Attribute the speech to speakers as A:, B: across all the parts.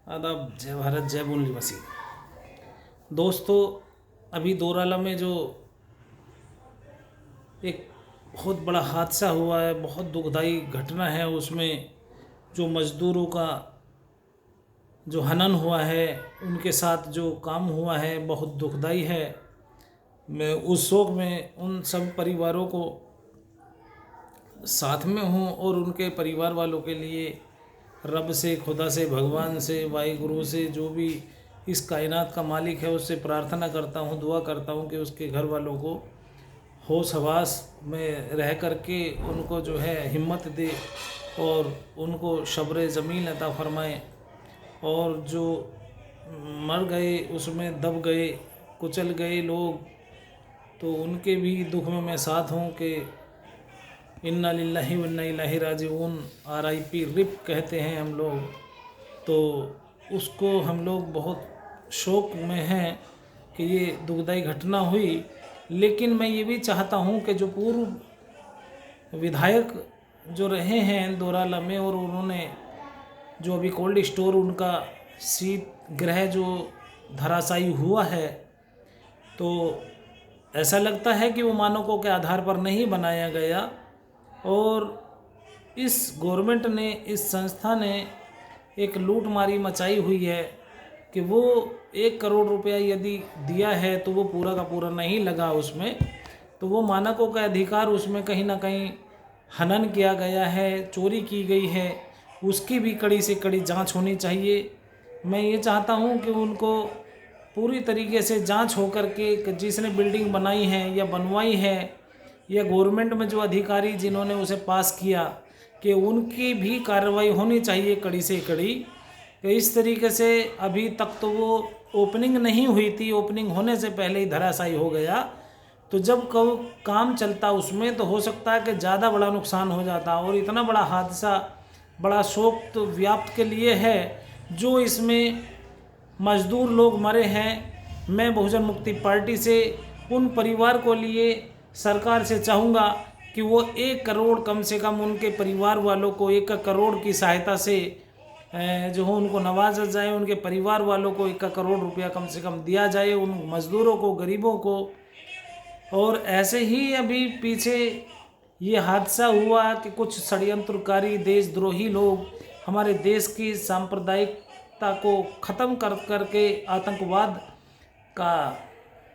A: आदाब, जय भारत, जय बोल मसीह। दोस्तों, अभी दोराला में जो एक बहुत बड़ा हादसा हुआ है, बहुत दुखदाई घटना है, उसमें जो मज़दूरों का जो हनन हुआ है, उनके साथ जो काम हुआ है, बहुत दुखदाई है। मैं उस शोक में उन सब परिवारों को साथ में हूँ और उनके परिवार वालों के लिए रब से, खुदा से, भगवान से, वाहिगुरु से, जो भी इस कायनात का मालिक है, उससे प्रार्थना करता हूँ, दुआ करता हूँ कि उसके घर वालों को होश हवास में रह कर के उनको जो है हिम्मत दे और उनको शब्र ज़मीन अता फरमाए। और जो मर गए, उसमें दब गए, कुचल गए लोग, तो उनके भी दुख में मैं साथ हूँ कि इन्ना लिल्लाहि व इन्ना इलैहि राजिऊन। RIP रिप कहते हैं हम लोग, तो उसको हम लोग बहुत शोक में हैं कि ये दुखदाई घटना हुई। लेकिन मैं ये भी चाहता हूँ कि जो पूर्व विधायक जो रहे हैं दोराला में, और उन्होंने जो अभी कोल्ड स्टोर उनका शीत गृह जो धराशायी हुआ है, तो ऐसा लगता है कि वो मानकों के आधार पर नहीं बनाया गया। और इस गवर्नमेंट ने, इस संस्था ने एक लूटमारी मचाई हुई है कि वो 1 करोड़ रुपया यदि दिया है तो वो पूरा का पूरा नहीं लगा उसमें, तो वो मानकों का अधिकार उसमें कहीं ना कहीं हनन किया गया है, चोरी की गई है। उसकी भी कड़ी से कड़ी जांच होनी चाहिए। मैं ये चाहता हूँ कि उनको पूरी तरीके से जांच हो कर के जिसने बिल्डिंग बनाई है या बनवाई है, या गवर्नमेंट में जो अधिकारी जिन्होंने उसे पास किया, कि उनकी भी कार्रवाई होनी चाहिए कड़ी से कड़ी। कि इस तरीके से अभी तक तो वो ओपनिंग नहीं हुई थी, ओपनिंग होने से पहले ही धराशायी हो गया, तो जब कब काम चलता उसमें तो हो सकता है कि ज़्यादा बड़ा नुकसान हो जाता। और इतना बड़ा हादसा, बड़ा शोक तो व्याप्त के लिए है जो इसमें मजदूर लोग मरे हैं। मैं बहुजन मुक्ति पार्टी से उन परिवार को लिए सरकार से चाहूँगा कि वो 1 करोड़ कम से कम उनके परिवार वालों को 1 करोड़ की सहायता से जो हो उनको नवाजा जाए, उनके परिवार वालों को 1 करोड़ रुपया कम से कम दिया जाए, उन मज़दूरों को, गरीबों को। और ऐसे ही अभी पीछे ये हादसा हुआ कि कुछ षड्यंत्रकारी देशद्रोही लोग हमारे देश की सांप्रदायिकता को ख़त्म कर करके आतंकवाद का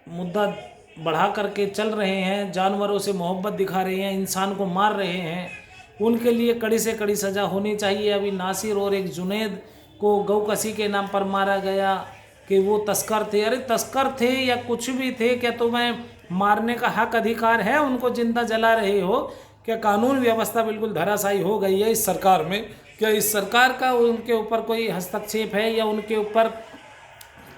A: मुद्दा बढ़ा करके चल रहे हैं, जानवरों से मोहब्बत दिखा रहे हैं, इंसान को मार रहे हैं। उनके लिए कड़ी से कड़ी सज़ा होनी चाहिए। अभी नासिर और एक जुनैद को गौकसी के नाम पर मारा गया कि वो तस्कर थे। अरे तस्कर थे या कुछ भी थे, क्या तुम्हें मारने का हक अधिकार है? उनको जिंदा जला रहे हो। क्या कानून व्यवस्था बिल्कुल धराशायी हो गई है इस सरकार में? क्या इस सरकार का उनके ऊपर कोई हस्तक्षेप है या उनके ऊपर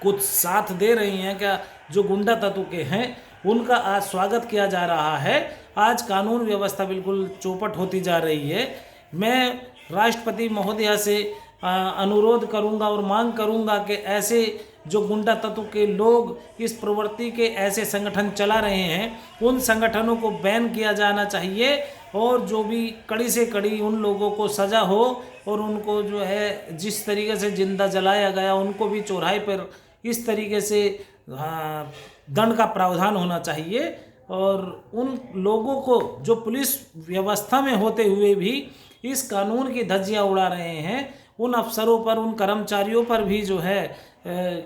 A: कुछ साथ दे रही हैं क्या? जो गुंडा तत्व के हैं उनका आज स्वागत किया जा रहा है। आज कानून व्यवस्था बिल्कुल चौपट होती जा रही है। मैं राष्ट्रपति महोदया से अनुरोध करूंगा और मांग करूंगा कि ऐसे जो गुंडा तत्व के लोग इस प्रवृत्ति के ऐसे संगठन चला रहे हैं, उन संगठनों को बैन किया जाना चाहिए। और जो भी कड़ी से कड़ी उन लोगों को सज़ा हो, और उनको जो है जिस तरीके से जिंदा जलाया गया, उनको भी चौराहे पर इस तरीके से दंड का प्रावधान होना चाहिए। और उन लोगों को जो पुलिस व्यवस्था में होते हुए भी इस कानून की धज्जियां उड़ा रहे हैं, उन अफसरों पर, उन कर्मचारियों पर भी जो है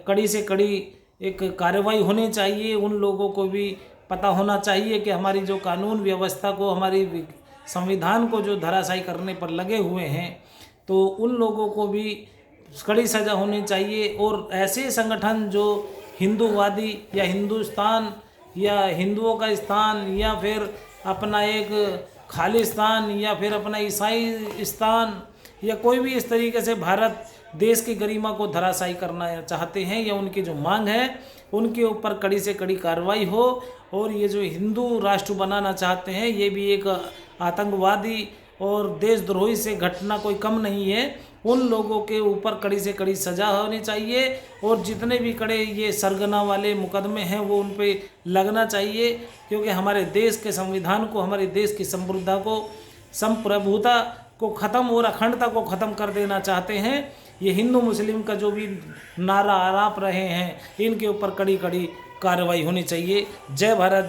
A: कड़ी से कड़ी एक कार्रवाई होनी चाहिए। उन लोगों को भी पता होना चाहिए कि हमारी जो कानून व्यवस्था को, हमारी संविधान को जो धराशायी करने पर लगे हुए हैं, तो उन लोगों को भी कड़ी सज़ा होनी चाहिए। और ऐसे संगठन जो हिंदूवादी या हिंदुस्तान या हिंदुओं का स्थान या फिर अपना एक खालिस्तान या फिर अपना ईसाई स्थान या कोई भी इस तरीके से भारत देश की गरिमा को धराशायी करना चाहते हैं, या उनकी जो मांग है उनके ऊपर कड़ी से कड़ी कार्रवाई हो। और ये जो हिंदू राष्ट्र बनाना चाहते हैं, ये भी एक आतंकवादी और देशद्रोही से घटना कोई कम नहीं है। उन लोगों के ऊपर कड़ी से कड़ी सज़ा होनी चाहिए, और जितने भी कड़े ये सरगना वाले मुकदमे हैं वो उन पे लगना चाहिए। क्योंकि हमारे देश के संविधान को, हमारे देश की संप्रभुता को को ख़त्म और अखंडता को ख़त्म कर देना चाहते हैं। ये हिंदू मुस्लिम का जो भी नारा आलाप रहे हैं, इनके ऊपर कड़ी कड़ी कार्रवाई होनी चाहिए। जय भारत।